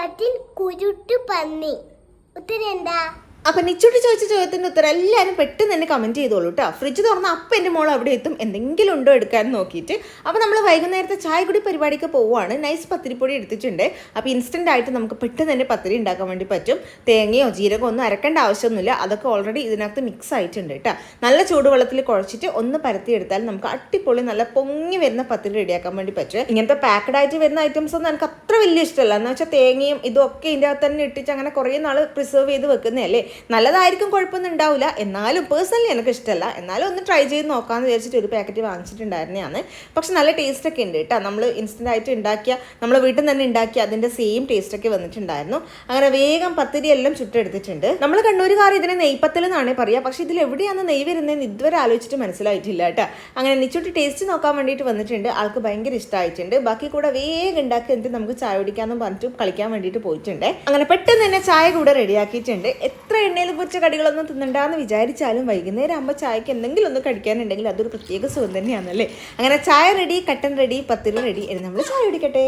പാട്ടിൽ കുരുട്ടു പന്നി ഉത്തരം എന്താ? അപ്പം നിച്ചോട്ട് ചോദിച്ച ചോദ്യത്തിൻ്റെ ഉത്തരം എല്ലാവരും പെട്ടെന്ന് തന്നെ കമൻറ്റ് ചെയ്തോളൂ കേട്ടോ. ഫ്രിഡ്ജ് തുറന്ന അപ്പം എൻ്റെ മോൾ അവിടെ എത്തും എന്തെങ്കിലും ഉണ്ടോ എടുക്കാൻ നോക്കിയിട്ട്. അപ്പോൾ നമ്മൾ വൈകുന്നേരത്തെ ചായ കുടി പരിപാടിക്ക് പോവുകയാണ്. നൈസ് പത്തിരിപ്പൊടി എടുത്തിട്ടുണ്ട്. അപ്പോൾ ഇൻസ്റ്റൻ്റ് ആയിട്ട് നമുക്ക് പെട്ടെന്ന് തന്നെ പത്തിരി ഉണ്ടാക്കാൻ വേണ്ടി പറ്റും. തേങ്ങയോ ജീരകമോ ഒന്നും അരക്കേണ്ട ആവശ്യമൊന്നുമില്ല. അതൊക്കെ ഓൾറെഡി ഇതിനകത്ത് മിക്സ് ആയിട്ടുണ്ട് കേട്ടോ. നല്ല ചൂടുവെള്ളത്തിൽ കുഴച്ചിട്ട് ഒന്ന് പരത്തിയെടുത്താൽ നമുക്ക് അടിപൊളി നല്ല പൊങ്ങി വരുന്ന പത്തിരി റെഡിയാക്കാൻ വേണ്ടി പറ്റും. ഇങ്ങനത്തെ പാക്കഡ് ആയിട്ട് വരുന്ന ഐറ്റംസ് ഒന്നും എനിക്ക് അത്ര വലിയ ഇഷ്ടമല്ല. എന്ന് വെച്ചാൽ തേങ്ങയും ഇതൊക്കെ ഇതിൻ്റെ അകത്ത് തന്നെ ഇട്ടിട്ട് അങ്ങനെ കുറേ നാൾ പ്രിസർവ് ചെയ്ത് വെക്കുന്നതല്ലേ. നല്ലതായിരിക്കും, കുഴപ്പമൊന്നും ഉണ്ടാവില്ല. എന്നാലും പേഴ്സണലി എനിക്ക് ഇഷ്ടമല്ല. എന്നാലും ഒന്ന് ട്രൈ ചെയ്ത് നോക്കാമെന്ന് വിചാരിച്ചിട്ട് ഒരു പാക്കറ്റ് വാങ്ങിച്ചിട്ടുണ്ടായിരുന്നതാണ്. പക്ഷെ നല്ല ടേസ്റ്റൊക്കെ ഉണ്ട് കേട്ടോ. നമ്മൾ ഇൻസ്റ്റൻ്റ് ആയിട്ട് ഉണ്ടാക്കിയ, നമ്മൾ വീട്ടിൽ നിന്ന് തന്നെ ഉണ്ടാക്കിയ അതിൻ്റെ സെയിം ടേസ്റ്റൊക്കെ വന്നിട്ടുണ്ടായിരുന്നു. അങ്ങനെ വേഗം പത്തിരി എല്ലാം ചുട്ടെടുത്തിട്ടുണ്ട്. നമ്മൾ കണ്ണൂരുകാർ ഇതിനെ നെയ്പത്തൽ എന്നാണ് പറയുക. പക്ഷേ ഇതിൽ എവിടെയാണ് നെയ്യ് വരുന്നതെന്ന് ഇതുവരെ ആലോചിച്ചിട്ട് മനസ്സിലായിട്ടില്ല കേട്ടോ. അങ്ങനെ നിച്ചോട്ട് ടേസ്റ്റ് നോക്കാൻ വേണ്ടിയിട്ട് വന്നിട്ടുണ്ട്. ആൾക്ക് ഭയങ്കര ഇഷ്ടമായിട്ടുണ്ട്. ബാക്കി കൂടെ വേഗം ഉണ്ടാക്കി എന്നിട്ട് നമുക്ക് ചായ കുടിക്കാമെന്ന് പറഞ്ഞിട്ട് കളിക്കാൻ വേണ്ടിയിട്ട് പോയിട്ടുണ്ട്. അങ്ങനെ പെട്ടെന്ന് തന്നെ ചായ കൂടെ റെഡിയാക്കിയിട്ടുണ്ട്. എത്ര എണ്ണയിൽ പൊരിച്ച കടികളൊന്നും തിന്നണ്ടെന്ന് വിചാരിച്ചാലും വൈകുന്നേരം ആകുമ്പോൾ ചായക്ക് എന്തെങ്കിലും ഒന്ന് കഴിക്കാനുണ്ടെങ്കിൽ അതൊരു പ്രത്യേക സുഖം തന്നെയാണല്ലേ. അങ്ങനെ ചായ റെഡി, കട്ടൻ റെഡി, പത്തിരി റെഡി. ഇനി നമ്മൾ ചായ കുടിക്കട്ടെ.